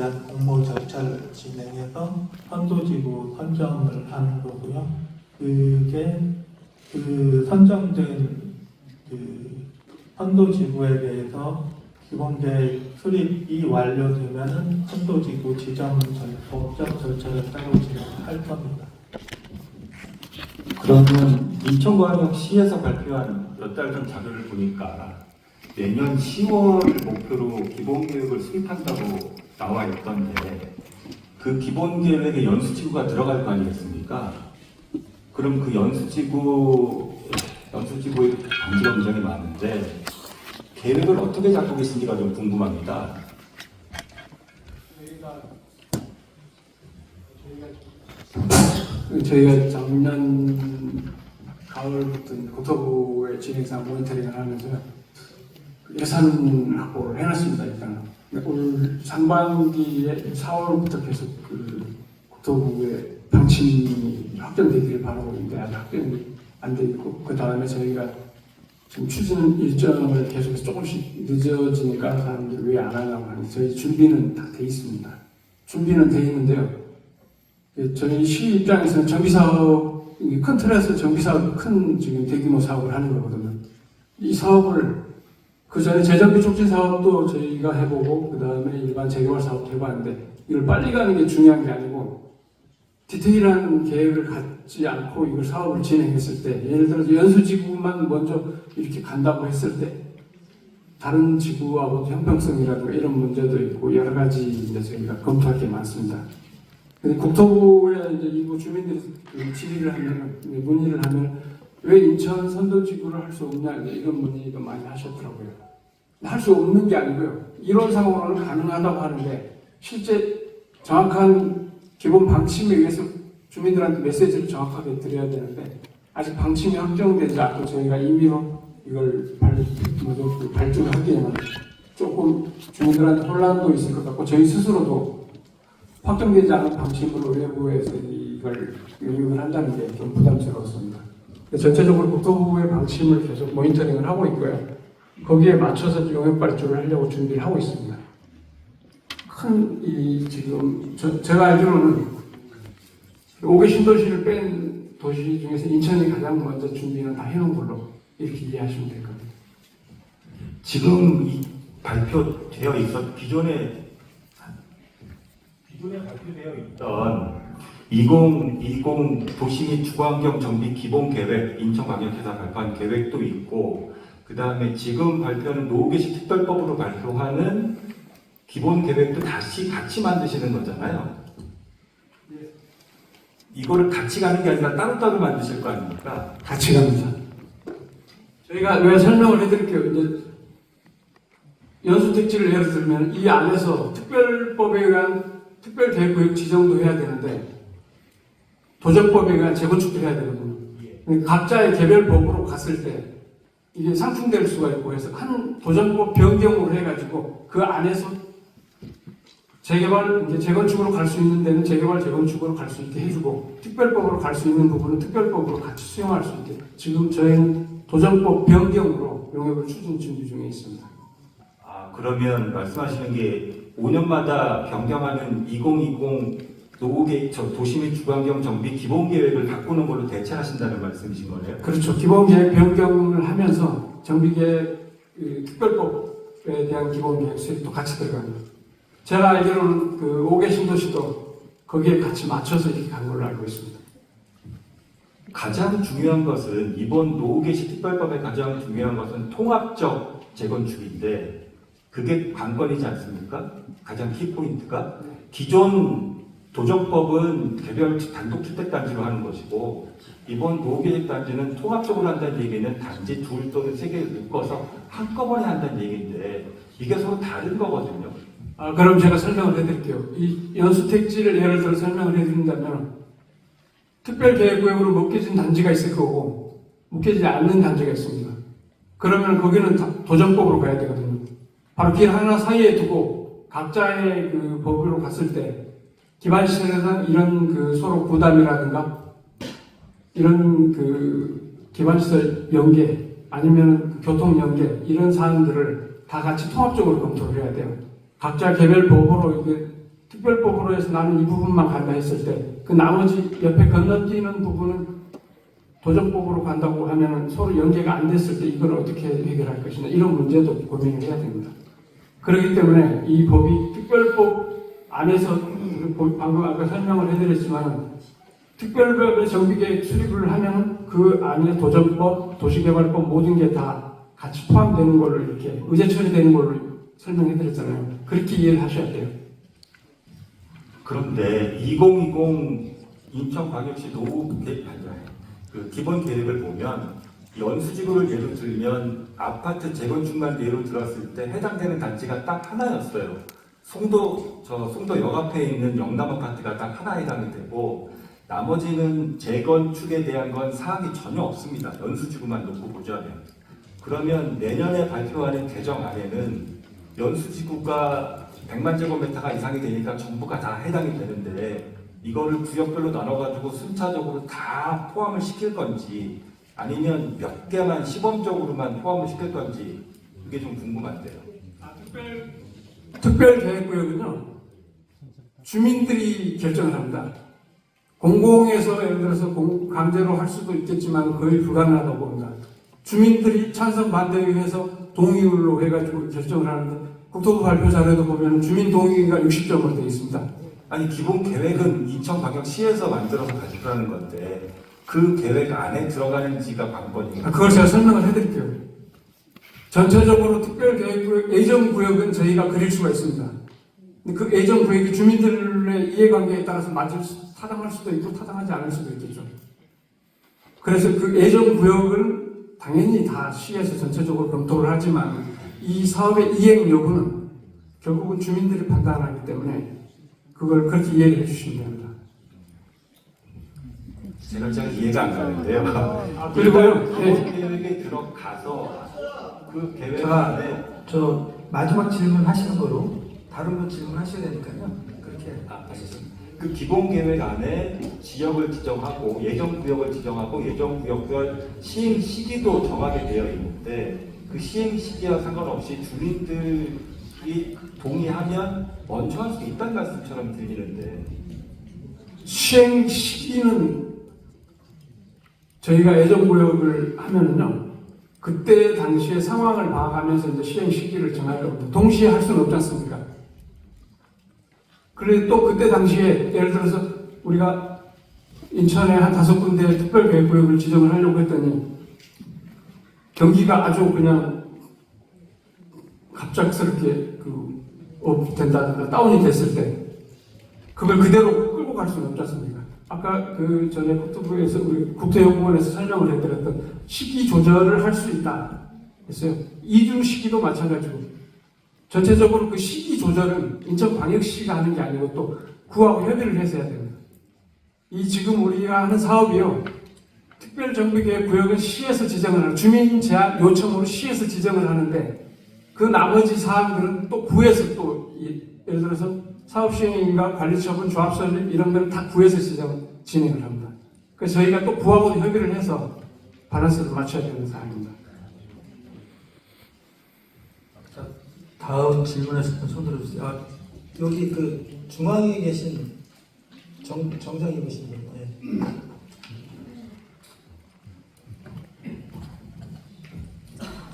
위한 공모 절차를 진행해서 선도지구 선정을 하는 거고요. 그게 그 선정된 그 선도지구에 대해서 기본계획 수립이 완료되면은 선도지구 지정 법적 절차를 따로 진행할 겁니다. 그러면 인천광역시에서 발표한 몇 달 전 자료를 보니까 내년 10월 목표로 기본계획을 수립한다고 나와 있던데 그 기본계획에 연수지구가 들어갈 거 아니겠습니까? 그럼 그 연수지구에 단지가 굉장히 많은데 계획을 어떻게 잡고 계신지가 좀 궁금합니다. 저희가 작년 가을부터 국토부의 진행상 모니터링을 하면서 예산 확보를 해놨습니다. 일단 올 상반기에 4월부터 계속 그 국토부의 방침이 확정되기를 바라고 있는데 아직 확정이 안 돼 있고 그 다음에 저희가 지금 추진 일정을 계속해서 조금씩 늦어지니까 사람들이 왜 안 하냐고 하는데 저희 준비는 다 돼 있습니다. 준비는 돼 있는데요. 저희 시 입장에서는 정비사업, 큰 틀에서 정비사업, 큰 지금 대규모 사업을 하는 거거든요. 이 사업을 그 전에 재정비 촉진 사업도 저희가 해보고 그 다음에 일반 재개발 사업도 해봤는데 이걸 빨리 가는 게 중요한 게 아니고 디테일한 계획을 갖지 않고 이걸 사업을 진행했을 때 예를 들어서 연수지구만 먼저 이렇게 간다고 했을 때 다른 지구하고 형평성이라든가 이런 문제도 있고 여러 가지 이제 저희가 검토할 게 많습니다. 근데 국토부에 이제 일부 주민들이 질의를 하면 문의를 하면 왜 인천 선도지구를 할 수 없냐 이런 문의도 많이 하셨더라고요. 할 수 없는 게 아니고요. 이론상으로는 가능하다고 하는데 실제 정확한 기본 방침에 의해서 주민들한테 메시지를 정확하게 드려야 되는데 아직 방침이 확정되지 않고 저희가 임의로 이걸 발주하기에는 조금 주민들한테 혼란도 있을 것 같고 저희 스스로도 확정되지 않은 방침으로 외부에서 이걸 용역을 한다는 게 좀 부담스러웠습니다. 전체적으로 국토부의 방침을 계속 모니터링을 하고 있고요. 거기에 맞춰서 용역 발주를 하려고 준비를 하고 있습니다. 지금 제가 알기로는 5개 신도시를 뺀 도시 중에서 인천이 가장 먼저 준비는 다 해놓은 걸로 이렇게 이해하시면 될 겁니다. 지금 이 발표되어 있었 기존에 발표되어 있던 2020 도시 및 주거환경 정비 기본계획 인천광역에서 발표한 계획도 있고 그 다음에 지금 발표하는 노후개시 특별법으로 발표하는 기본계획도 다시 같이 만드시는 거잖아요. 이거를 같이 가는 게 아니라 따로따로 만드실 거 아닙니까? 같이 갑니다. 저희가 왜 설명을 해드릴게요. 이제 연수택지를 예를 들면 이 안에서 특별법에 의한 특별계획구역 지정도 해야 되는데 도정법에 의한 재건축도 해야 되거든요. 각자의 개별 법으로 갔을 때 이게 상충될 수가 있고 해서 한 도정법 변경으로 해가지고 그 안에서 재개발, 이제 재건축으로 갈 수 있는 데는 재개발, 재건축으로 갈 수 있게 해주고 특별법으로 갈 수 있는 부분은 특별법으로 같이 수용할 수 있게 지금 저희는 도정법 변경으로 용역을 추진 준비 중에 있습니다. 그러면 말씀하시는 게 5년마다 변경하는 2020 도시 및 주거환경 정비 기본계획을 바꾸는 걸로 대체하신다는 말씀이신 거네요? 그렇죠. 기본계획 변경을 하면서 정비계획 특별법에 대한 기본계획 수립도 같이 들어갑니다. 제가 알기로는 그 5개 신도시도 거기에 같이 맞춰서 이렇게 간 걸로 알고 있습니다. 가장 중요한 것은 이번 노후개시 특별법의 가장 중요한 것은 통합적 재건축인데 그게 관건이지 않습니까? 가장 키포인트가 기존 도정법은 개별 단독 주택단지로 하는 것이고 이번 노후개시 단지는 통합적으로 한다는 얘기는 단지 둘 또는 세 개를 묶어서 한꺼번에 한다는 얘기인데 이게 서로 다른 거거든요. 그럼 제가 설명을 해드릴게요. 이 연수택지를 예를 들어 설명을 해드린다면 특별계획구역으로 묶여진 단지가 있을 거고 묶여지지 않는 단지가 있습니다. 그러면 거기는 도정법으로 가야 되거든요. 바로 길 하나 사이에 두고 각자의 그 법으로 갔을 때 기반시설에서 이런 그 서로 부담이라든가 이런 그 기반시설 연계 아니면 교통 연계 이런 사안들을 다 같이 통합적으로 검토를 해야 돼요. 각자 개별 법으로 이게 특별법으로 해서 나는 이 부분만 간다 했을 때 그 나머지 옆에 건너뛰는 부분은 도정법으로 간다고 하면 서로 연계가 안 됐을 때 이걸 어떻게 해결할 것이냐 이런 문제도 고민을 해야 됩니다. 그렇기 때문에 이 법이 특별법 안에서 방금 아까 설명을 해드렸지만 특별법의 정비계획 수립을 하면 그 안에 도정법, 도시개발법 모든 게 다 같이 포함되는 걸로 이렇게 의제 처리되는 걸로 설명해드렸잖아요. 그렇게 이해를 하셔야 돼요. 그런데 2020 인천광역시 그 기본 계획을 보면 연수지구를 예로 들면 아파트 재건축만 예로 들었을 때 해당되는 단지가 딱 하나였어요. 송도 역 앞에 있는 영남 아파트가 딱 하나 해당이 되고 나머지는 재건축에 대한 건 사항이 전혀 없습니다. 연수지구만 놓고 보자면. 그러면 내년에 발표하는 개정안에는 연수지구가 100만 제곱미터가 이상이 되니까 전부가 다 해당이 되는데 이거를 구역별로 나눠가지고 순차적으로 다 포함을 시킬 건지 아니면 몇 개만 시범적으로만 포함을 시킬 건지 이게 좀 궁금한데요. 특별계획구역은요 주민들이 결정을 합니다. 공공에서 예를 들어서 강제로 할 수도 있겠지만 거의 불가능하다고 봅니다. 주민들이 찬성 반대해서 동의율로 해가지고 결정을 하는데 국토부 발표 자료도 보면 주민 동의가 60점으로 되어 있습니다. 아니 기본 계획은 인천광역시에서 만들어서 가지고라는 건데 그 계획 안에 들어가는지가 관건입니다. 그걸 제가 설명을 해드릴게요. 전체적으로 특별계획구역 예정구역은 저희가 그릴 수가 있습니다. 그 예정구역이 주민들의 이해관계에 따라서 타당할 수도 있고 타당하지 않을 수도 있겠죠. 그래서 그 예정구역은 당연히 다 시에서 전체적으로 검토를 하지만 이 사업의 이행 여부는 결국은 주민들이 판단하기 때문에 그걸 그렇게 이해를 해주시면 됩니다. 제가 잘 이해가 안 가는데요. 그리고요. 기본 계획에 들어가서 그 계획 안에 저 마지막 질문 하시는 거로 다른 거 질문하셔야 되니까요. 그렇게 하시죠. 그 기본 계획 안에 지역을 지정하고 예정구역을 지정하고 예정구역별 시행 시기도 정하게 되어 있는데 그 시행 시기와 상관없이 주민들이 동의하면 먼저 할 수 있다는 말씀처럼 들리는데 시행 시기는 저희가 예정구역을 하면은요 그때 당시의 상황을 봐가면서 이제 시행 시기를 정하려고 동시에 할 수는 없지 않습니까? 그래 또 그때 당시에 예를 들어서 우리가 인천에 한 5군데 특별계획구역을 지정을 하려고 했더니 경기가 아주 그냥 갑작스럽게 된다든가 다운이 됐을 때 그걸 그대로 끌고 갈 수는 없지 않습니까? 아까 그 전에 국토부에서 우리 국토연구원에서 설명을 해드렸던 시기 조절을 할 수 있다 했어요. 이주 시기도 마찬가지고 전체적으로 그 시기 조절은 인천광역시가 하는 게 아니고 또 구하고 협의를 해서 해야 됩니다. 이 지금 우리가 하는 사업이요. 특별정비계획구역은 시에서 지정을 하는 주민 제한 요청으로 시에서 지정을 하는데 그 나머지 사항들은 또 구에서 또 예를 들어서 사업시행인가 관리처분 조합설립 이런 데는 다 구에서 진행을 합니다. 그래서 저희가 또 구하고도 협의를 해서 밸런스를 맞춰야 되는 사항입니다. 자, 다음 질문하실 분 손 들어주세요. 아, 여기 그 중앙에 계신 정장 입으신 분. 네.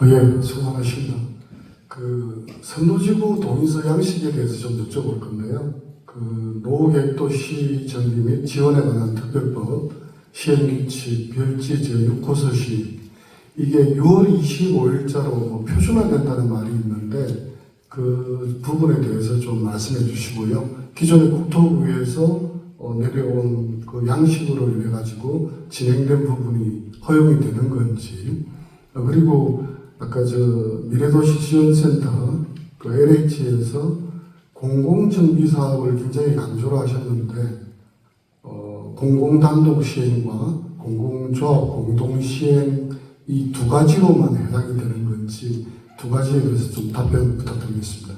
예, 수고하십니다. 그 선도지구 동의서 양식에 대해서 좀 여쭤볼 건데요. 그 노후계획도시 정비 및 지원에 관한 특별법 시행규칙 별지 제6호서시 이게 6월 25일자로 표준화된다는 말이 있는데 그 부분에 대해서 좀 말씀해 주시고요. 기존의 국토부에서 내려온 그 양식으로 인해 가지고 진행된 부분이 허용이 되는 건지 그리고 아까 미래도시 지원센터 그 LH에서 공공정비 사업을 굉장히 강조를 하셨는데 공공단독 시행과 공공조합 공동 시행 이 두 가지로만 해당이 되는 건지 두 가지에 대해서 좀 답변 부탁드리겠습니다.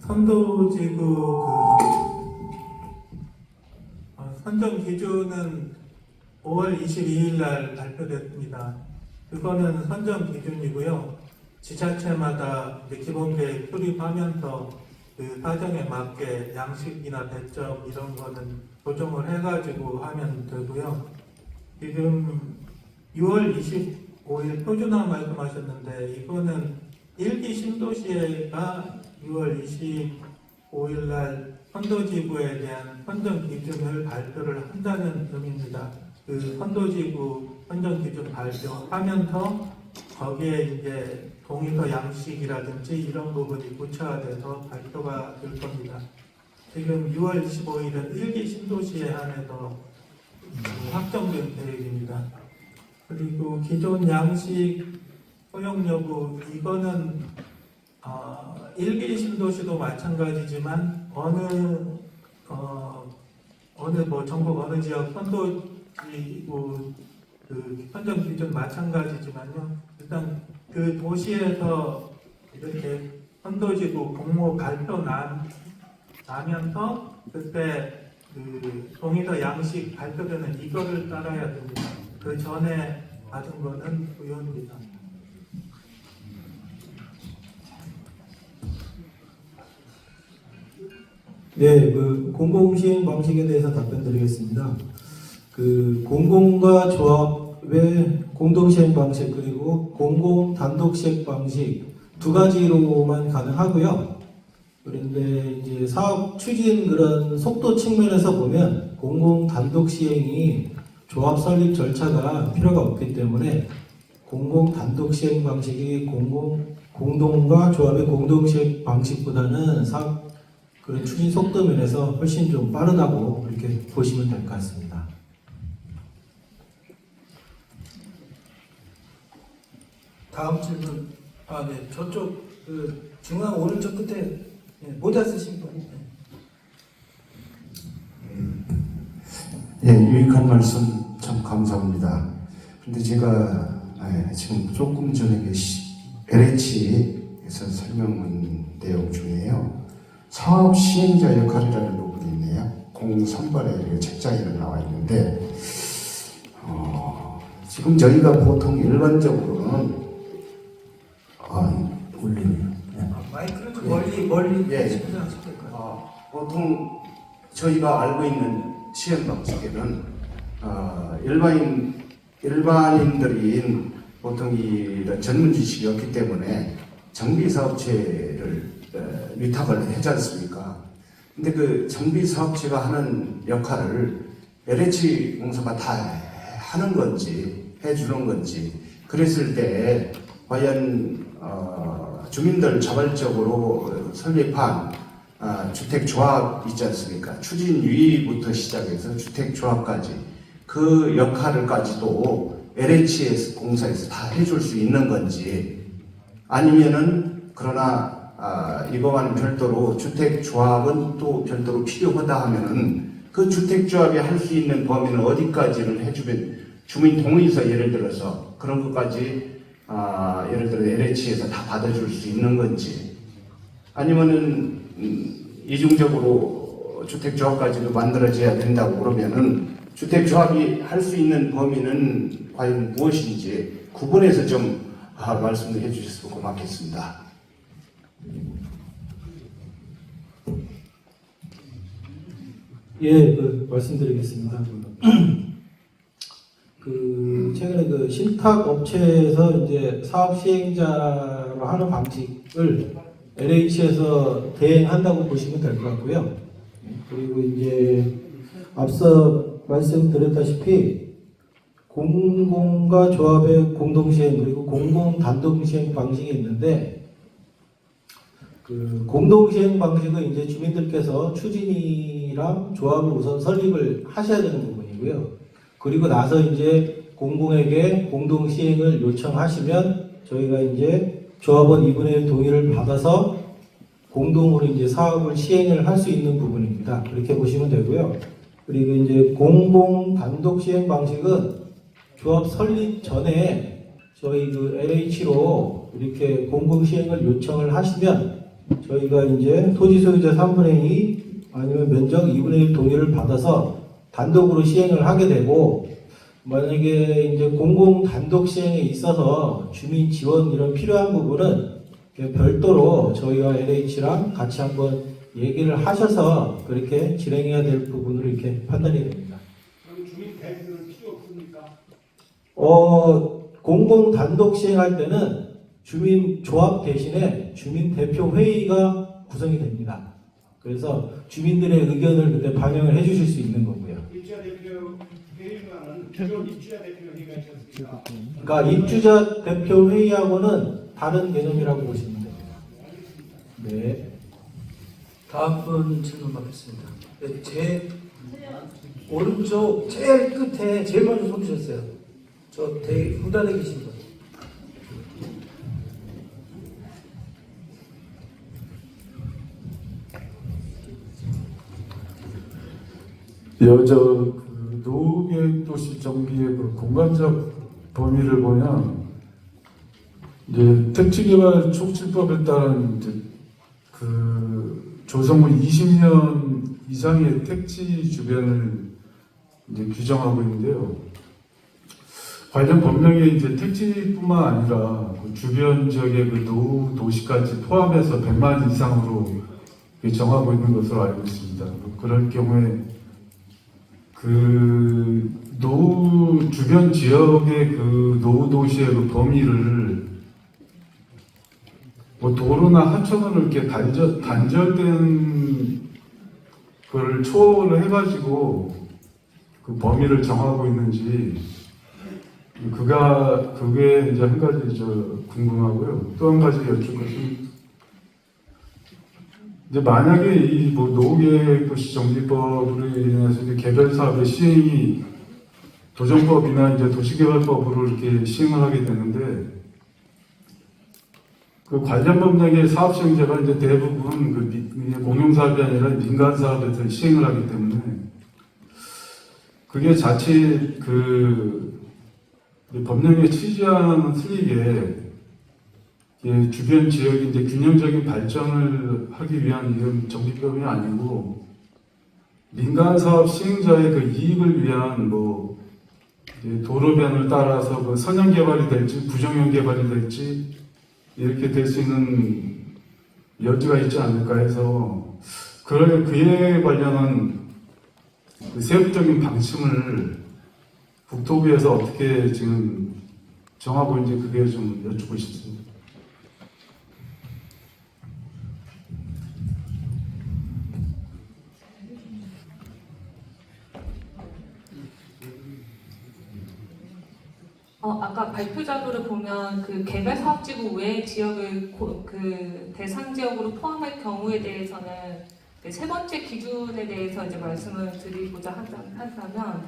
선도지구 선정 기준은 5월 22일 날 발표됐습니다. 그거는 선정 기준이고요. 지자체마다 이제 기본계획 수립하면서 그 사정에 맞게 양식이나 배점 이런 거는 조정을 해가지고 하면 되고요. 지금 6월 25일 표준화 말씀하셨는데 이거는 1기 신도시가 6월 25일 날 선도지구에 대한 선정 기준을 발표를 한다는 의미입니다. 그 선도지구 선정 기준 발표하면서 거기에 이제 동의서 양식이라든지 이런 부분이 구체화돼서 발표가 될 겁니다. 지금 6월 25일은 1기 신도시에 한해서 확정된 계획입니다. 그리고 기존 양식 허용 여부 이거는 1기 신도시도 마찬가지지만 전국 어느 지역 선도지구 그 선정 기준 마찬가지지만요. 일단 그 도시에서 이렇게 선도지구 공모 발표 나면서 그때 그 동의서 양식 발표되는 이거를 따라야 됩니다. 그 전에 받은 거는 무효입니다. 네, 그 공공시행 방식에 대해서 답변드리겠습니다. 그 공공과 조합의 공동시행 방식 그리고 공공 단독 시행 방식 두 가지로만 가능하고요. 그런데 이제 사업 추진 그런 속도 측면에서 보면 공공 단독 시행이 조합 설립 절차가 필요가 없기 때문에 공공 단독 시행 방식이 공동과 조합의 공동 시행 방식보다는 사업 그런 추진 속도 면에서 훨씬 좀 빠르다고 이렇게 보시면 될 것 같습니다. 다음 질문. 네, 저쪽 그 중앙 오른쪽 끝에 모자 쓰신 분. 예, 유익한 말씀 참 감사합니다. 근데 제가 지금 조금 전에 LH에서 설명한 내용 중에요. 사업 시행자 역할이라는 부분이 있네요. 03번에 책장에는 나와 있는데 지금 저희가 보통 일반적으로는 마이크를 좀 멀리 예. 하시면 될 것 같아요. 보통 저희가 알고 있는 시행 방식에는 일반인들이 보통 이런 전문 지식이 없기 때문에 정비 사업체를 위탁을 하지 않습니까? 근데 그 정비 사업체가 하는 역할을 LH 공사가 다 하는 건지 해주는 건지 그랬을 때 과연 주민들 자발적으로 설립한 주택조합 있지 않습니까? 추진위부터 시작해서 주택조합까지 그 역할을까지도 LH 공사에서 다 해줄 수 있는 건지 아니면은 그러나 이거와는 별도로 주택조합은 또 별도로 필요하다 하면은 그 주택조합이 할 수 있는 범위는 어디까지를 해주면 주민 동의서 예를 들어서 그런 것까지 예를 들어 LH에서 다 받아줄 수 있는 건지 아니면은 이중적으로 주택조합까지도 만들어져야 된다고 그러면은 주택조합이 할 수 있는 범위는 과연 무엇인지 구분해서 좀 말씀을 해주셨으면 고맙겠습니다. 예, 말씀드리겠습니다. 최근에 그 신탁 업체에서 이제 사업 시행자로 하는 방식을 LH에서 대행한다고 보시면 될 것 같고요. 그리고 이제 앞서 말씀드렸다시피 공공과 조합의 공동시행 그리고 공공 단독시행 방식이 있는데 그 공동시행 방식은 이제 주민들께서 추진이랑 조합을 우선 설립을 하셔야 되는 부분이고요. 그리고 나서 이제 공공에게 공동시행을 요청하시면 저희가 이제 조합원 2분의 1 동의를 받아서 공동으로 이제 사업을 시행을 할 수 있는 부분입니다. 그렇게 보시면 되고요. 그리고 이제 공공 단독 시행 방식은 조합 설립 전에 저희 그 LH로 이렇게 공공 시행을 요청을 하시면 저희가 이제 토지 소유자 3분의 2 아니면 면적 2분의 1 동의를 받아서 단독으로 시행을 하게 되고 만약에 이제 공공 단독 시행에 있어서 주민 지원 이런 필요한 부분은 별도로 저희와 LH랑 같이 한번 얘기를 하셔서 그렇게 진행해야 될 부분으로 이렇게 판단이 됩니다. 그럼 주민 대표는 필요 없습니까? 공공 단독 시행할 때는 주민 조합 대신에 주민 대표 회의가 구성이 됩니다. 그래서 주민들의 의견을 그때 반영을 해주실 수 있는 거고요. 입주자 대표 회의만은 기존 입주자 대표 회의가 있지 않습니까? 그러니까 입주자 대표 회의하고는 다른 개념이라고 보시면 됩니다. 네. 다음 분 질문 받겠습니다. 네, 제 오른쪽 제일 끝에 제일 먼저 손 드셨어요. 저 되게 후단에 계신 분. 그 노후계획 도시 정비의 그 공간적 범위를 보면 이제 택지개발 촉진법에 따른 이제 그 조성후 20년 이상의 택지 주변을 이제 규정하고 있는데요. 관련 법령에 이제 택지뿐만 아니라 그 주변 지역의 그 노후 도시까지 포함해서 100만 이상으로 정하고 있는 것으로 알고 있습니다. 그럴 경우에 그 노후 주변 지역의 그 노후 도시의 그 범위를 뭐 도로나 하천으로 이렇게 단절된 그걸 초월을 해가지고 그 범위를 정하고 있는지 그게 이제 한 가지 궁금하고요. 또 한 가지 여쭙 것은 이제 만약에 이 뭐 노후계획 도시 정비법으로 인해서 이제 개별 사업의 시행이 도정법이나 이제 도시개발법으로 이렇게 시행을 하게 되는데 그 관련 법령의 사업 시행자가 이제 대부분 그 공용 사업이 아니라 민간 사업에서 시행을 하기 때문에 그게 자칫 그 법령의 취지와는 틀리게 주변 지역이 이제 균형적인 발전을 하기 위한 이런 정비법이 아니고 민간 사업 시행자의 그 이익을 위한 뭐 도로변을 따라서 그 선형 개발이 될지 부정형 개발이 될지 이렇게 될 수 있는 여지가 있지 않을까 해서 그에 관련한 그 세부적인 방침을 국토부에서 어떻게 지금 정하고 있는지 그게 좀 여쭙고 싶습니다. 아까 발표 자료를 보면 그 개발 사업지구 외 지역을 그 대상 지역으로 포함할 경우에 대해서는 세 번째 기준에 대해서 이제 말씀을 드리고자 한다면,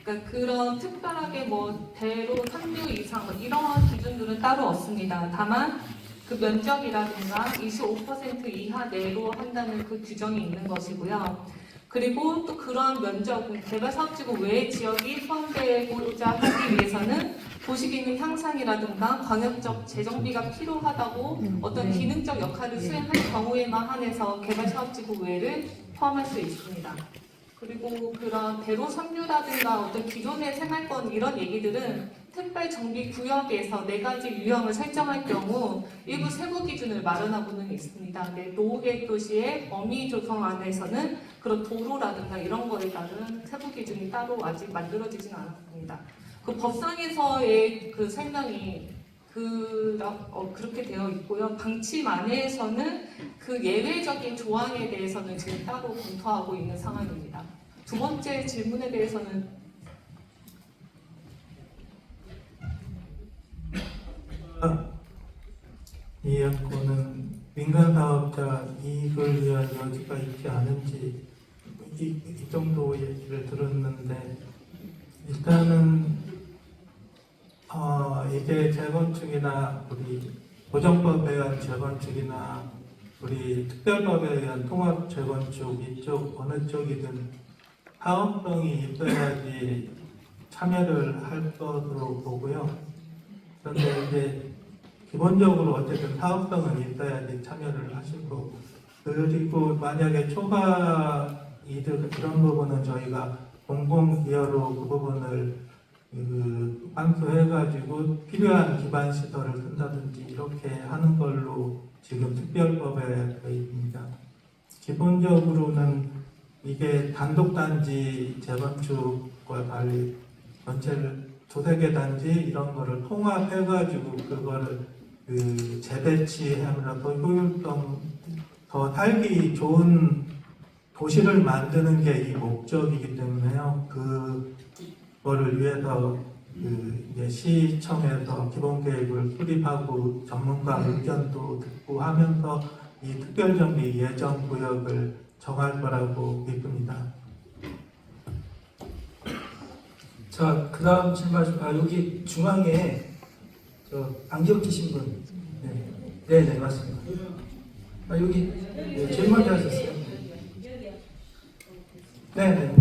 그러니까 그런 특별하게 뭐 대로 3류 이상 이런 기준들은 따로 없습니다. 다만 그 면적이라든가 25% 이하 내로 한다는 그 규정이 있는 것이고요. 그리고 또 그러한 면적, 개발 사업지구 외의 지역이 포함되고자 하기 위해서는 도시기능 향상이라든가 광역적 재정비가 필요하다고 어떤 기능적 역할을 수행할 경우에만 한해서 개발 사업지구 외를 포함할 수 있습니다. 그리고 그런 대로 3류라든가 어떤 기존의 생활권 이런 얘기들은 특별 정비 구역에서 4가지 유형을 설정할 경우 일부 세부 기준을 마련하고는 있습니다. 근데 노후계획 도시의 범위 조성 안에서는 그런 도로라든가 이런 거에 따른 세부 기준이 따로 아직 만들어지진 않았습니다. 그 법상에서의 그 설명이 그렇게 되어 있고요. 방침 안에서는 그 예외적인 조항에 대해서는 지금 따로 검토하고 있는 상황입니다. 두 번째 질문에 대해서는 이 약권은 민간 사업자 이익을 위한 여지가 있지 않은지 이 정도 얘기를 들었는데 일단은 이게 재건축이나 우리 고정법에 의한 재건축이나 우리 특별법에 의한 통합 재건축 이쪽 어느 쪽이든 사업성이 있어야지 참여를 할 것으로 보고요. 그런데 이제 기본적으로 어쨌든 사업성은 있어야지 참여를 하실 거고, 그리고 만약에 초과 이득 이런 부분은 저희가 공공기여로 그 부분을 환수해가지고 필요한 기반 시설을 쓴다든지 이렇게 하는 걸로 지금 특별법에 되어 있습니다. 기본적으로는 이게 단독단지 재건축과 달리 전체를 두세 개 단지 이런 거를 통합해가지고 그거를 재배치하면서 더 효율성, 더 살기 좋은 도시를 만드는 게 이 목적이기 때문에요. 그거를 위해서 이제 시청에서 기본계획을 수립하고 전문가 의견도 듣고 하면서 이 특별정비 예정구역을 정할 거라고 믿습니다. 자, 그 다음 질문, 여기 중앙에 안경 끼신 분. 네, 맞습니다. 여기 제일 먼저 하셨어요. 네.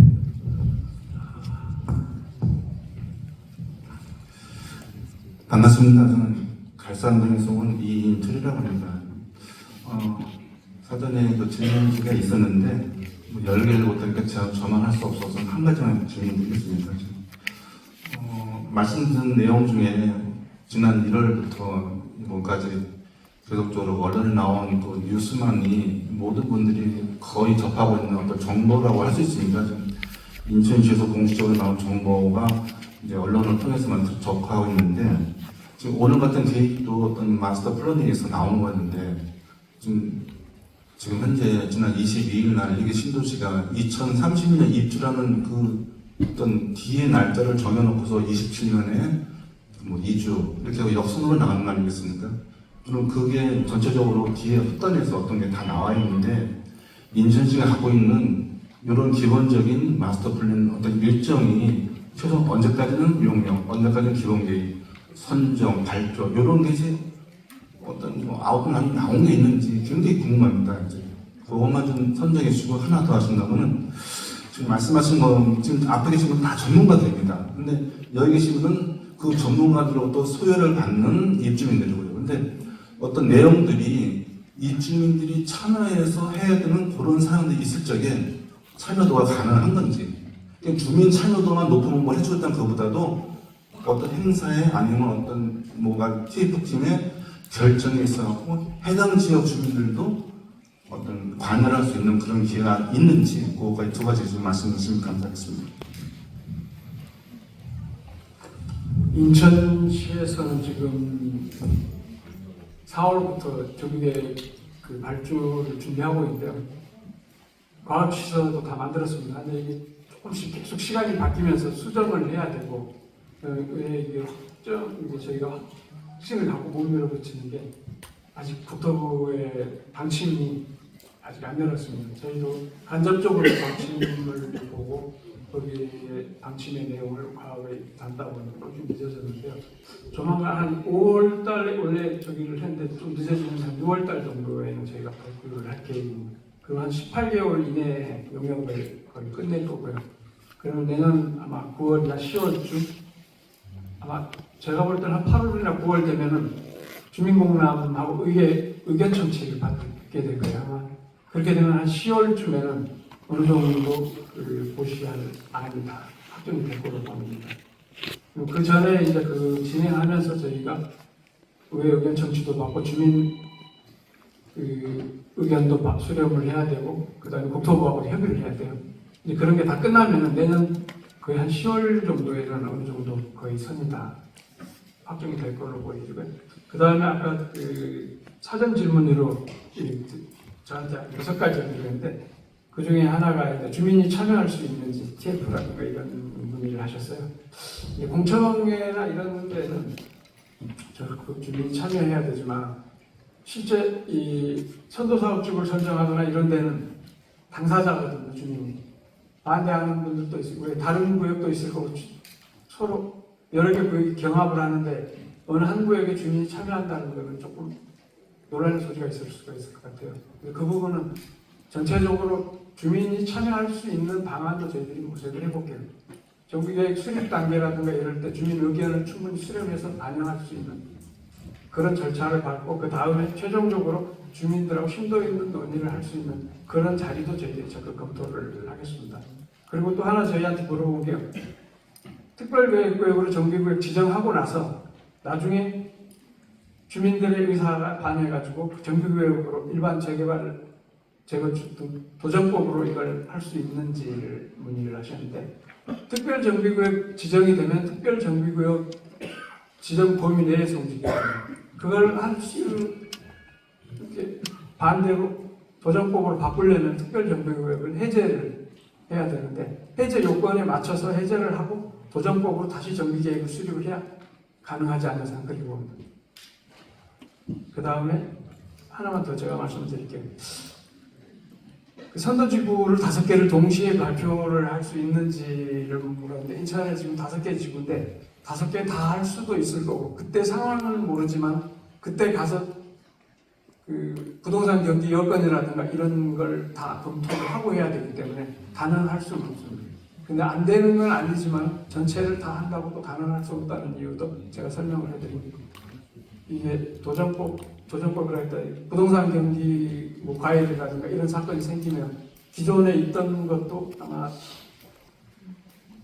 반갑습니다. 저는 갈산동에서 온 이인철이라고 합니다. 사전에 질문지가 있었는데 10개를 못하니까 제가 저만 할 수 없어서 한 가지만 질문드리겠습니다. 말씀드린 내용 중에 지난 1월부터 이번까지 계속적으로 언론에 나온 또 뉴스만이 모든 분들이 거의 접하고 있는 어떤 정보라고 할 수 있습니다. 인천시에서 공식적으로 나온 정보가 이제 언론을 통해서만 접하고 있는데 지금 오늘 같은 계획도 어떤 마스터 플래닝에서 나온 거였는데 지금 현재 지난 22일 날 이게 신도시가 2030년 입주라는 그 어떤 뒤에 날짜를 정해놓고서 27년에 뭐 2주 이렇게 역순으로 나가는 거 아니겠습니까? 그럼 그게 전체적으로 뒤에 흡단해서 어떤 게 다 나와 있는데 인천시가 갖고 있는 이런 기본적인 마스터 플랜 어떤 일정이 최소 언제까지는 용역, 언제까지는 기본계획, 선정, 발표 이런 게 이제 어떤 아웃라인이 나온 게 있는지 굉장히 궁금합니다. 이제 그것만 좀 선정해 주시고 하나 더 하신다면은 지금 말씀하신 거 지금 앞에 계신 분 다 전문가들입니다. 근데 여기 계신 분은 그 전문가들로부터 소외를 받는 입주민들이고요. 근데 어떤 내용들이 입주민들이 참여해서 해야 되는 그런 사항들이 있을 적에 참여도가 가능한 건지 주민 참여도만 높으면 뭘 해주겠다는 것보다도 어떤 행사에 아니면 어떤 뭐가 TF팀의 결정에 있어서 해당 지역 주민들도 어떤 관여할 수 있는 그런 기회가 있는지 그거까지 두 가지 좀 말씀 주시면 감사하겠습니다. 인천시에서는 지금 4월부터 정비계획 그 발주를 준비하고 있는데요. 과학시설도 다 만들었습니다. 근데 이게 조금씩 계속 시간이 바뀌면서 수정을 해야 되고, 왜 이게 이제 저희가 확신을 갖고 못 밀어붙이는 게 아직 국토부의 방침이 아직 안 내렸습니다. 저희도 간접적으로 방침을 보고 거기에 방침의 내용을 과학에 단다고 하는 건 좀 늦어졌는데요. 조만간 한 5월달에 원래 저기를 했는데 좀 늦어지는 한 6월달 정도에는 저희가 발표를 할 계획입니다. 그럼 한 18개월 이내에 용역을 거의 끝낼 거고요. 그러면 내년 아마 9월이나 10월쯤 아마 제가 볼 때는 한 8월이나 9월 되면은 주민공람하고 의견 청취를 받게 될 거예요. 아마 그렇게 되면 한 10월쯤에는 어느 정도 그 보시할 안이 다 확정이 될 거로 봅니다. 그 전에 이제 그 진행하면서 저희가 의회 의견 청취도 받고 주민 그 의견도 수렴을 해야 되고 그다음에 국토부하고 협의를 해야 돼요. 이제 그런 게 다 끝나면은 내년 거의 한 10월 정도에는 어느 정도 거의 선이 다 확정이 될 걸로 보이고요. 그 다음에 아까 그 사전 질문으로 저한테 6가지 드렸는데 그 중에 하나가 이제 주민이 참여할 수 있는지 TF라든가 이런 문의를 하셨어요. 공청회나 이런 데는 그 주민이 참여해야 되지만 실제 이 선도사업주를 선정하거나 이런 데는 당사자거든요. 주민이 반대하는 분들도 있고 다른 구역도 있을 거고 서로 여러 개 구역이 경합을 하는데 어느 한 구역에 주민이 참여한다는 것은 조금 논란의 소지가 있을 수가 있을 것 같아요. 그 부분은 전체적으로 주민이 참여할 수 있는 방안도 저희들이 모색을 해볼게요. 정비계획 수립 단계라든가 이럴 때 주민 의견을 충분히 수렴해서 반영할 수 있는 그런 절차를 밟고 그 다음에 최종적으로 주민들하고 심도 있는 논의를 할 수 있는 그런 자리도 저희들이 적극 검토를 하겠습니다. 그리고 또 하나 저희한테 물어본 게 특별계획구역으로 정비구역 지정하고 나서 나중에 주민들의 의사가 반영해가지고 정비구역으로 일반 재개발, 재건축 등 도정법으로 이걸 할 수 있는지를 문의를 하셨는데, 특별정비구역 지정이 되면 특별정비구역 지정 범위 내에서 움직여야 됩니다. 그걸 할 수 이렇게 반대로 도정법으로 바꾸려면 특별정비구역을 해제를 해야 되는데, 해제 요건에 맞춰서 해제를 하고 도정법으로 다시 정비계획을 수립을 해야 가능하지 않나 생각이 봅니다. 그 다음에 하나만 더 제가 말씀드릴게요. 그 선도지구를 5개를 동시에 발표를 할 수 있는지를 물었는데, 인천에 지금 5개 지구인데 5개 다 할 수도 있을 거고, 그때 상황은 모르지만 그때 가서 그 부동산 경기 여건이라든가 이런 걸 다 검토를 하고 해야 되기 때문에 다는 할 수는 없습니다. 근데 안 되는 건 아니지만 전체를 다 한다고 또 다는 할 수 없다는 이유도 제가 설명을 해드립니다. 이게 도정법이라 했다 부동산 경기 뭐 과열이라든가 이런 사건이 생기면 기존에 있던 것도 아마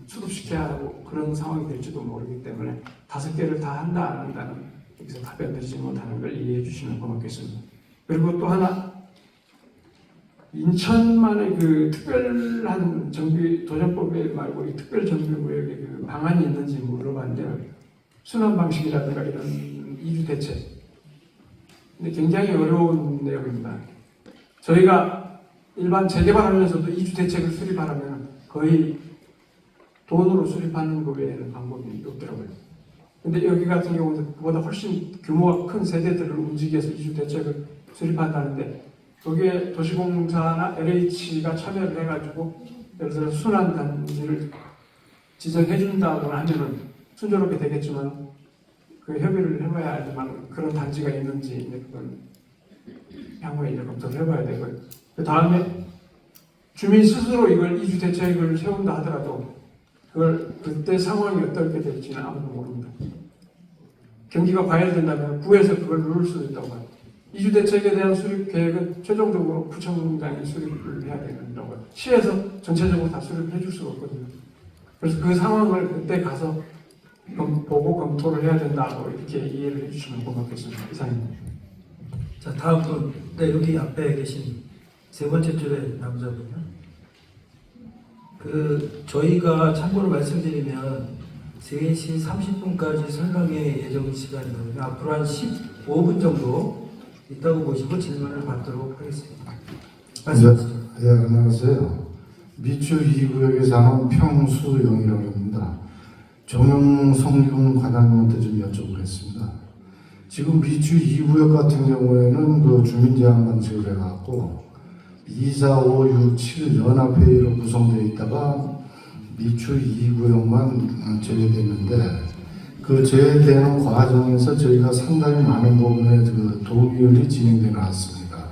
수습시켜야 하고 그런 상황이 될지도 모르기 때문에 5개를 다 한다 안 한다는 여기서 답변 드리지 못하는 걸 이해해 주시면 고맙겠습니다. 그리고 또 하나, 인천만의 그 특별한 정비 도정법에 말고 이 특별 정비구역에 그 방안이 있는지 물어봤는데, 순환 방식이라든가 이런 이주 대책, 근데 굉장히 어려운 내용입니다. 저희가 일반 재개발하면서도 이주 대책을 수립하려면 거의 돈으로 수립하는 것 외에는 방법이 없더라고요. 근데 여기 같은 경우는 그보다 훨씬 규모가 큰 세대들을 움직여서 이주 대책을 수립한다는데, 거기에 도시공사나 LH가 참여를 해가지고 예를 들어 순환 단지를 지정해준다고 하면은 순조롭게 되겠지만, 그 협의를 해봐야 알지만 그런 단지가 있는지 이제 그건 향후에 이제 검토를 해봐야 되고요. 그 다음에 주민 스스로 이걸 이주 대책을 세운다 하더라도 그걸 그때 상황이 어떻게 될지는 아무도 모릅니다. 경기가 과열된다면 구에서 그걸 누를 수도 있다고 해요. 이주 대책에 대한 수립 계획은 최종적으로 구청장이 수립을 해야 된다고요. 시에서 전체적으로 다 수립해 줄 수가 없거든요. 그래서 그 상황을 그때 가서 보고 검토를 해야 된다고 이렇게 이해를 해주시면 고맙겠습니다. 이상입니다. 자, 다음 분. 네, 여기 앞에 계신 3번째 줄의 남자분요. 저희가 참고로 말씀드리면 3시 30분까지 설명회 예정 시간이거든요. 앞으로 한 15분 정도 있다고 보시고 질문을 받도록 하겠습니다. 말씀하시죠. 네, 안녕하세요. 미추 2구역에 사는 평수영이라고 합니다. 정영성균 관장님한테 좀 여쭤보겠습니다. 지금 미추 2구역 같은 경우에는 그 주민제한 방식으로 해갖고 2, 4, 5, 6, 7 연합회의로 구성되어 있다가 미추 2구역만 제외됐는데, 그 제외되는 과정에서 저희가 상당히 많은 부분에 그 도의원이 진행되어 나왔습니다.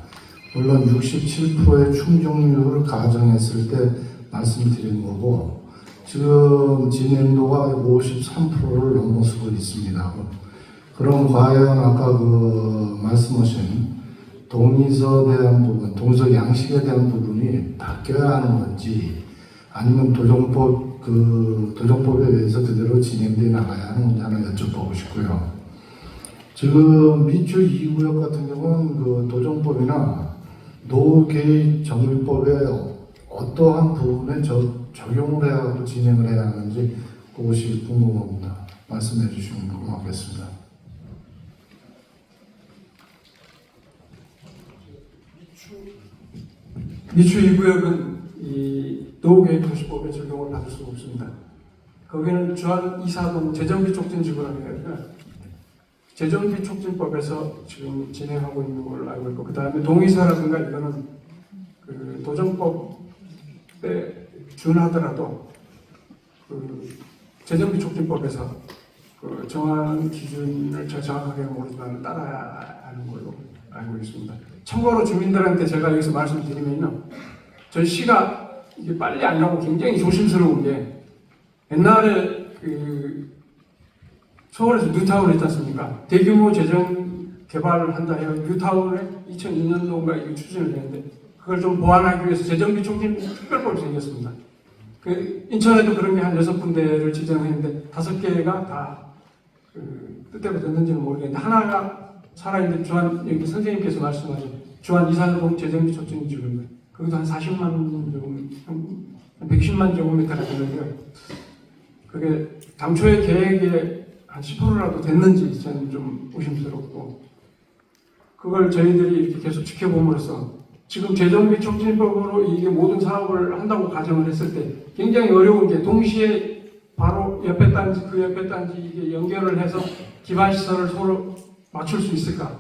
물론 67%의 충족률을 가정했을 때 말씀드린 거고, 지금 진행도가 53%를 넘어서고 있습니다. 그럼 과연 아까 그 말씀하신 동의서에 대한 부분, 동의서 양식에 대한 부분이 바뀌어야 하는 건지, 아니면 도정법에 의해서 그대로 진행되어 나가야 하는 건지 하나 여쭤보고 싶고요. 지금 미추 2구역 같은 경우는 그 도정법이나 노후계획 정비법에 어떠한 부분에 적용을 해야 하고 진행을 해야 하는지 그것이 궁금합니다. 말씀해 주시면 고맙겠습니다. 미추 2구역은 이 노후계획도시법에 적용을 받을 수가 없습니다. 거기는 주한 이사동 재정비 촉진지구라는 게아니라 재정비 촉진법에서 지금 진행하고 있는 걸로 알고 있고, 그 다음에 동의서라든가 이거는 그 도정법에 준하더라도 그 재정비 촉진법에서 그 정한 기준을 제가 정확하게 모르지만 따라야 하는 걸로 알고 있습니다. 참고로 주민들한테 제가 여기서 말씀드리면요, 저희 시가 이게 빨리 안 가고 굉장히 조심스러운 게, 옛날에 그 서울에서 뉴타운 했지 않습니까? 대규모 재정 개발을 한다 해서 뉴타운에 2002년도인가 이거 추진을 했는데, 그걸 좀 보완하기 위해서 재정비 촉진 특별법이 생겼습니다. 그 인천에도 그런 게 한 6군데를 지정했는데 5개가 다 뜻대로 됐는지는 모르겠는데 하나가 살아있는데 주한 여기 선생님께서 말씀하신 주한 이산동 재정비 촉진 지금 거기도 한 40만 조금 한 110만 제곱미터가 되는데요. 그게 당초의 계획에 한 10%라도 됐는지 저는 좀 의심스럽고 그걸 저희들이 이렇게 계속 지켜봄으로써 지금 재정비 촉진법으로 이게 모든 사업을 한다고 가정을 했을 때 굉장히 어려운 게 동시에 바로 옆에 단지 그 옆에 단지 이게 연결을 해서 기반 시설을 서로 맞출 수 있을까?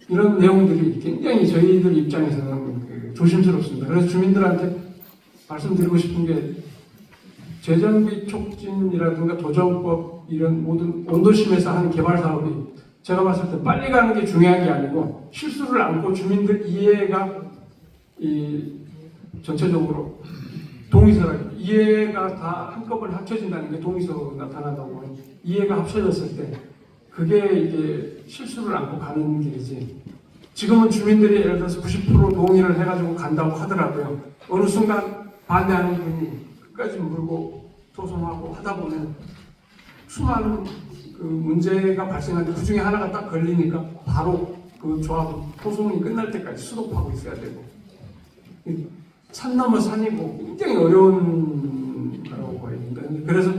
이런 내용들이 굉장히 저희들 입장에서는 조심스럽습니다. 그래서 주민들한테 말씀드리고 싶은 게 재정비 촉진이라든가 도정법 이런 모든 온도심에서 하는 개발 사업이 제가 봤을 때 빨리 가는 게 중요한 게 아니고 실수를 안고 주민들 이해가 전체적으로 동의서라 이해가 다 한꺼번에 합쳐진다는 게 동의서 나타난다고 하는 이해가 합쳐졌을 때 그게 이게 실수를 안고 가는 길이지. 지금은 주민들이 예를 들어서 90% 동의를 해가지고 간다고 하더라고요. 어느 순간 반대하는 분이 끝까지 물고 소송하고 하다 보면 수많은 그 문제가 발생하는데 그 중에 하나가 딱 걸리니까 바로 그 조합 소송이 끝날 때까지 수독하고 있어야 되고 산 넘어 산이고 굉장히 어려운 거라고 보입니다. 그래서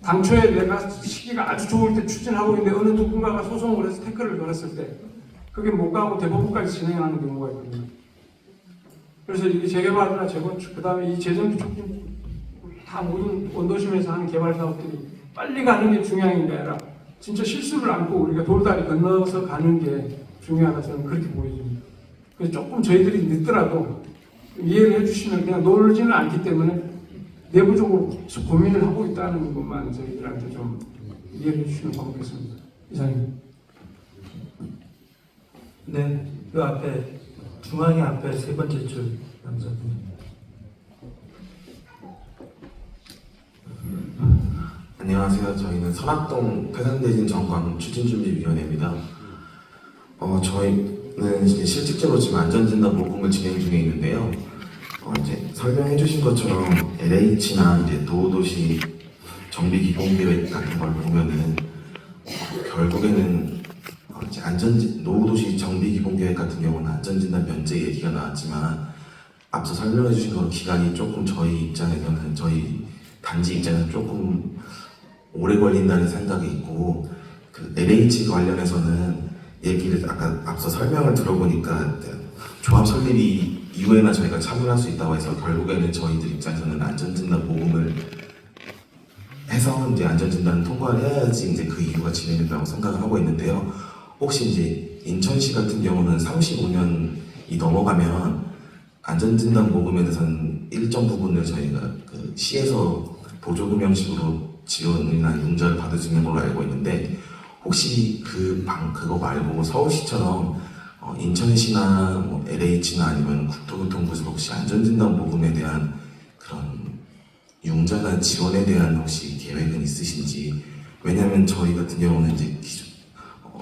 당초에 내가 시기가 아주 좋을 때 추진하고 있는데 어느 누군가가 소송을 해서 태클을 걸었을 때 그게 못 가고 대법원까지 진행하는 경우가 있거든요. 그래서 이게 재개발이나 재건축 그 다음에 이 재정비 촉진 다 모든 원도심에서 하는 개발 사업들이 빨리 가는 게 중요한 게 아니라 진짜 실수를 안고 우리가 돌다리 건너서 가는 게 중요하다 저는 그렇게 보여집니다. 그래서 조금 저희들이 늦더라도 이해를 해주시면 그냥 놀지는 않기 때문에 내부적으로 고민을 하고 있다는 것만 저희들한테 좀 이해를 해주시면 고맙겠습니다. 이상입니다. 네, 그 앞에 중앙에 앞에 세 번째 줄 남자분. 안녕하세요. 저희는 선악동 태산대진 정관 추진준비위원회입니다. 저희는 이제 실질적으로 지금 안전진단 모금을 진행 중에 있는데요. 이제 설명해 주신 것처럼 LH나 이제 도도시 정비 기본 계획 같은 걸 보면은 결국에는 이제 노후도시 정비 기본 계획 같은 경우는 안전진단 면제 얘기가 나왔지만 앞서 설명해 주신 거로 기간이 조금 저희 입장에서는 저희 단지 입장에서는 조금 오래 걸린다는 생각이 있고 그 LH 관련해서는 얘기를 아까 앞서 설명을 들어보니까 조합 설립이 이후에나 저희가 참여할 수 있다고 해서 결국에는 저희들 입장에서는 안전진단 모금을 해서 이제 안전진단 통과를 해야지 이제 그 이유가 진행된다고 생각을 하고 있는데요. 혹시 이제 인천시 같은 경우는 35년이 넘어가면 안전진단 모금에 대해서는 일정 부분을 저희가 그 시에서 보조금 형식으로 지원이나 융자를 받을 수 있는 걸로 알고 있는데 혹시 그거 말고 서울시처럼 인천시나 뭐 LH나 아니면 국토교통부에서 혹시 안전진단 모금에 대한 그런 융자나 지원에 대한 혹시 계획은 있으신지. 왜냐하면 저희 같은 경우는 이제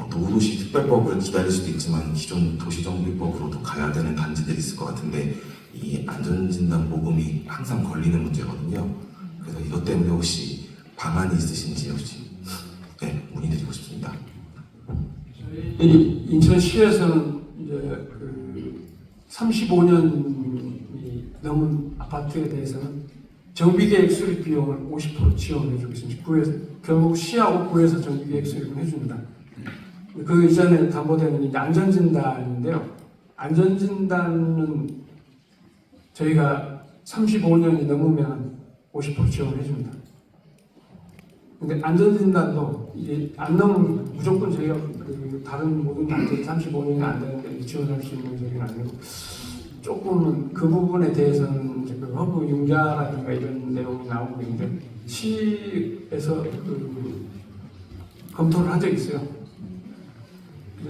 노후도시 특별법을 기다릴 수도 있지만 기존 도시정비법으로도 가야 되는 단지들이 있을 것 같은데 이 안전진단 모금이 항상 걸리는 문제거든요. 그래서 이것 때문에 혹시 방안이 있으신지 혹시 문의드리고 싶습니다. 저희 인천시에서는 이제 그 35년이 넘은 아파트에 대해서는 정비계획 수립 비용을 50% 지원해주고 있습니다. 구에서 결국 시하고 구에서 정비계획 수립을 해줍니다. 그 이전에 담보되는 이제 안전진단인데요. 안전진단은 저희가 35년이 넘으면 50% 지원을 해줍니다. 근데 안전진단도 안 넘으면 무조건 저희가 그 다른 모든 단지 35년이 안 되는데 지원할 수 있는 적은 아니고 조금은 그 부분에 대해서는 이제 그 허브 융자라든가 이런 내용이 나오고 있는데 시에서 검토를 한 적이 있어요.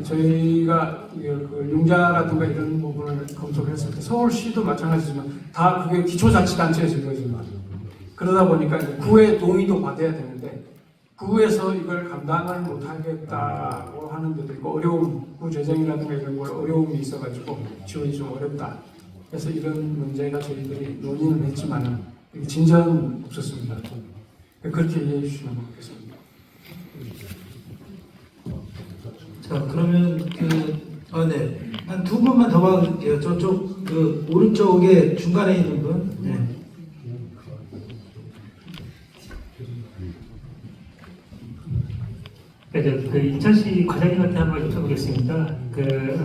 저희가 그 융자라든가 이런 부분을 검토를 했을 때 서울시도 마찬가지지만 다 그게 기초자치단체에서 이루어집니다. 그러다 보니까 이제 구의 동의도 받아야 되는데 구에서 이걸 감당을 못하겠다고 하는 데도 있고 어려움, 구 재정이라든가 이런 걸 어려움이 있어가지고 지원이 좀 어렵다. 그래서 이런 문제가 저희들이 논의는 했지만 진전은 없었습니다. 그렇게 이해해 주시면 좋겠습니다. 자, 그러면 네. 한 두 분만 더 봐주세요. 저쪽 오른쪽에 중간에 있는 분. 네. 그 인천시 과장님한테 한번 여쭤보겠습니다.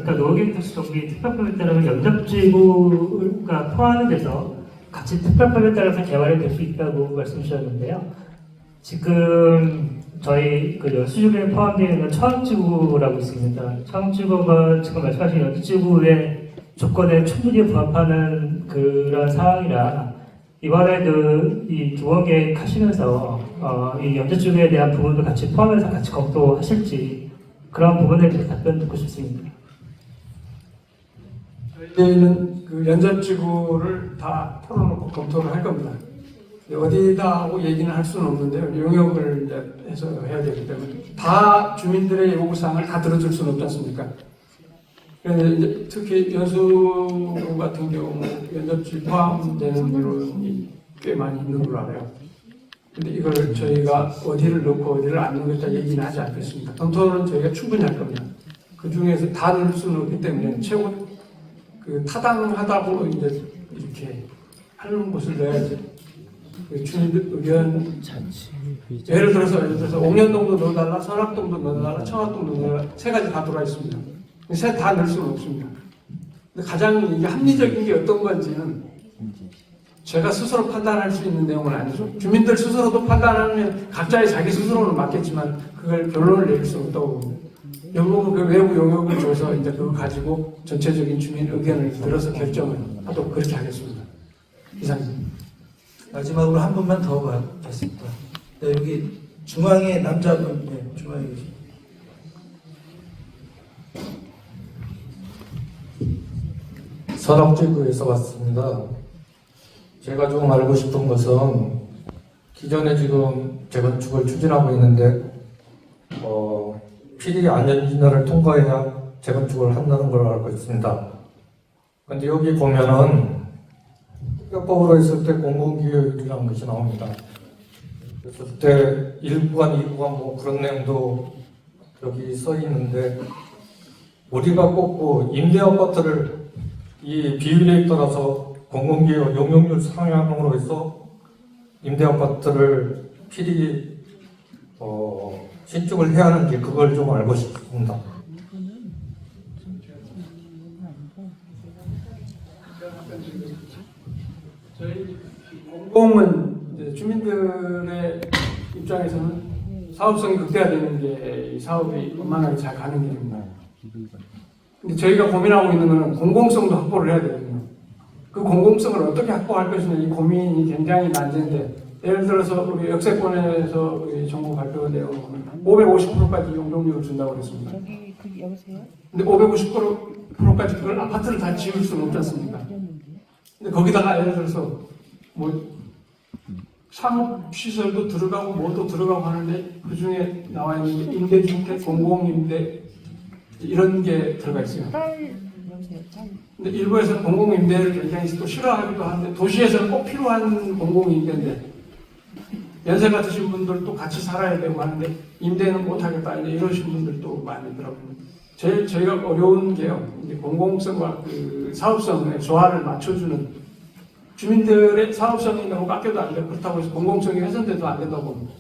아까 노계획도시 정비 특별법에 따르면 연접지구가 포함이 돼서 같이 특별법에 따라서 개발이 될 수 있다고 말씀 주셨는데요. 지금 저희 연수지구에 포함되어 있는 처음지구라고 있습니다. 처음지구가 지금 말씀하신 연수지구의 조건에 충분히 부합하는 그런 상황이라 이번에 이 기본 계획 하시면서 이 연접지구에 대한 부분도 같이 포함해서 같이 검토하실지 그런 부분에 대해서 답변 듣고 싶습니다. 저희는 그 연접지구를 다 털어놓고 검토를 할 겁니다. 어디다 하고 얘기는 할 수는 없는데요. 용역을 이제 해서 해야 되기 때문에 다 주민들의 요구사항을 다 들어줄 수는 없지 않습니까? 그래서 이제 특히 연수구 같은 경우 연접지 포함되는 비율이 꽤 많이 있는 걸로 알아요. 근데 이걸 저희가 어디를 넣고 어디를 안 넣겠다 얘기는 하지 않겠습니다. 검토는 저희가 충분히 할 겁니다. 그 중에서 다 넣을 수는 없기 때문에 최고 타당하다고 이제 이렇게 하는 곳을 넣어야지. 주민들 의견 예를 들어서 옥년동도 넣어달라, 선악동도 넣어달라, 청학동도 넣어달라 세 가지 다 들어와 있습니다. 세 다 넣을 수는 없습니다. 근데 가장 이게 합리적인 게 어떤 건지는 제가 스스로 판단할 수 있는 내용은 아니죠. 주민들 스스로도 판단하면 각자의 자기 스스로는 맞겠지만 그걸 결론을 내릴 수 없다고 봅니다. 영국은 그 외부 용역을 줘서 이제 그걸 가지고 전체적인 주민 의견을 들어서 결정을 하도록 그렇게 하겠습니다. 이상입니다. 마지막으로 한 분만 더 받겠습니다. 네, 여기 중앙에 남자분, 네, 중앙에 계십니다. 선악지구에서 왔습니다. 제가 좀 알고 싶은 것은 기존에 지금 재건축을 추진하고 있는데 PD 안전진단을 통과해야 재건축을 한다는 걸 알고 있습니다. 근데 여기 보면은 특별법으로 했을 때 공공기획이라는 것이 나옵니다. 그래서 그때 1구간, 2구간 그런 내용도 여기 써 있는데 우리가 꼭 임대 아파트를 이 비율에 따라서 공공기업 용역률 상향으로 해서 임대 아파트를 필히 신축을 해야 하는지 그걸 좀 알고 싶습니다. 저희 공공은 주민들의 입장에서는 사업성이 극대화되는 게 이 사업이 원만하게 잘 가는 길입니다. 근데 저희가 고민하고 있는 것은 공공성도 확보를 해야 되거든요. 그 공공성을 어떻게 확보할 것이냐 이 고민이 굉장히 난제인데 예를 들어서 우리 역세권에서 우리 정부 발표 내용은 550%까지 용적률을 준다고 그랬습니다. 근데 550%까지 그걸 아파트를 다 지을 수는 없지 않습니까? 근데 거기다가 예를 들어서 상업시설도 들어가고 뭐도 들어가고 하는데 그 중에 나와 있는 게 임대주택, 공공임대 이런 게 들어가 있어요. 근데 일부에서는 공공임대를 굉장히 또 싫어하기도 하는데 도시에서는 꼭 필요한 공공임대인데 연세가 드신 분들도 같이 살아야 되고 하는데 임대는 못하겠다 이러신 분들도 많이 있더라고요. 제일 저희가 어려운 게요. 이제 공공성과 그 사업성의 조화를 맞춰주는 주민들의 사업성이 너무 깎여도 안 되고 그렇다고 해서 공공성이 훼손돼도 안 된다고 봅니다.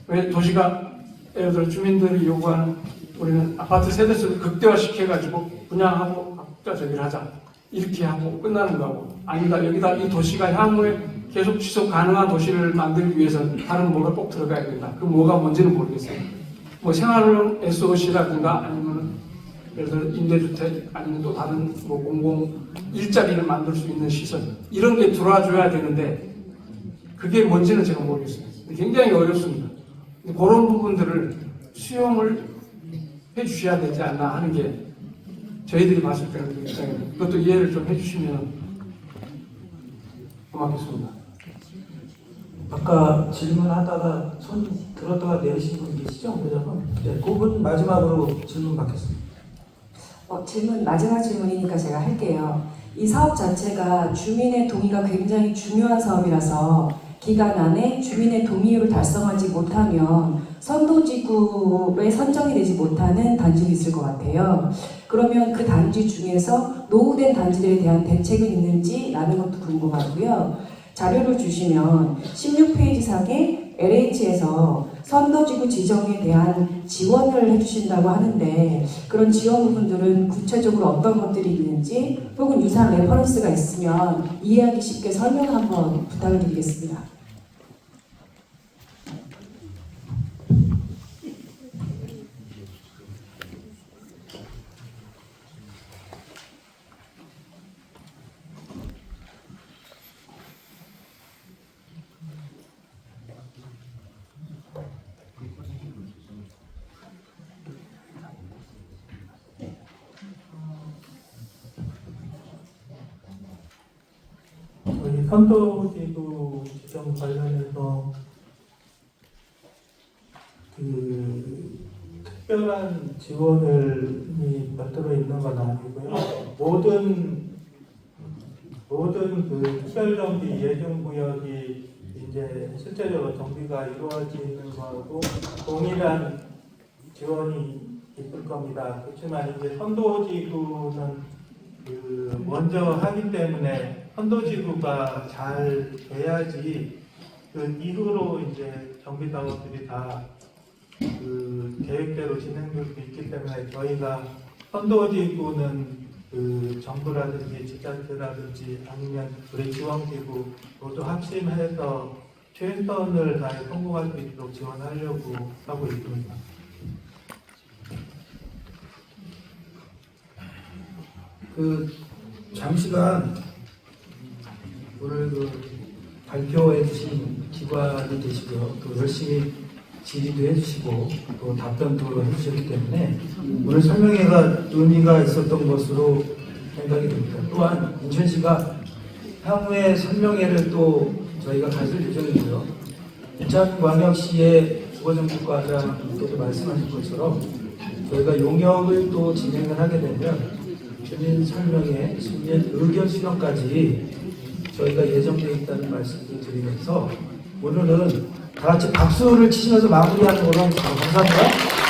왜 도시가 예를 들어 주민들이 요구하는 우리는 아파트 세대수를 극대화시켜가지고 분양하고 각자 저기를 하자 이렇게 하고 끝나는 거고 아니다 여기다 이 도시가 향후에 계속 지속 가능한 도시를 만들기 위해서는 다른 뭐가 꼭 들어가야 된다. 그 뭐가 뭔지는 모르겠어요. 뭐 생활용 SOC라든가 아니면 예를 들어 임대주택 아니면 또 다른 뭐 공공 일자리를 만들 수 있는 시설 이런 게 들어와줘야 되는데 그게 뭔지는 제가 모르겠어요. 굉장히 어렵습니다. 그런 부분들을 수용을 해주셔야 되지 않나 하는 게 저희들이 봤을 때는 그것도 이해를 좀 해주시면 고맙겠습니다. 아까 질문하다가 손 들었다가 내리신 분 계시죠? 네, 그분 마지막으로 질문 받겠습니다. 마지막 질문이니까 제가 할게요. 이 사업 자체가 주민의 동의가 굉장히 중요한 사업이라서 기간 안에 주민의 동의율을 달성하지 못하면 선도지구에 선정이 되지 못하는 단지도 있을 것 같아요. 그러면 그 단지 중에서 노후된 단지들에 대한 대책은 있는지라는 것도 궁금하고요. 자료를 주시면 16페이지 상에 LH에서 선도지구 지정에 대한 지원을 해주신다고 하는데 그런 지원 부분들은 구체적으로 어떤 것들이 있는지 혹은 유사한 레퍼런스가 있으면 이해하기 쉽게 설명을 한번 부탁을 드리겠습니다. 저희 선도지구 지정 관련해서 그 특별한 지원을 몇 들어 있는 건 아니고요. 모든 그 특별정비 예정구역이 이제 실제로 정비가 이루어지는 거하고 동일한 지원이 있을 겁니다. 그렇지만 이제 선도지구는 그 먼저 하기 때문에 선도지구가 잘 돼야지 그 이후로 이제 정비 작업들이 다 그 계획대로 진행될 수 있기 때문에 저희가 선도지구는 그 정부라든지 지자체라든지 아니면 우리 지원기구 모두 합심해서 최선을 다해 성공할 수 있도록 지원하려고 하고 있습니다. 그 잠시간 오늘 그 발표해 주신 기관이 되시고요. 또 열심히 질의도 해주시고 또 답변도 해주셨기 때문에 오늘 설명회가 의미가 있었던 것으로 생각이 됩니다. 또한 인천시가 향후에 설명회를 또 저희가 가질 예정이고요. 인천광역시의 주거정책과장님께서 말씀하신 것처럼 저희가 용역을 또 진행을 하게 되면 주민 설명회, 주민 의견 수렴까지 저희가 예정되어 있다는 말씀을 드리면서 오늘은 다 같이 박수를 치시면서 마무리하는 걸로 하겠습니다. 감사합니다.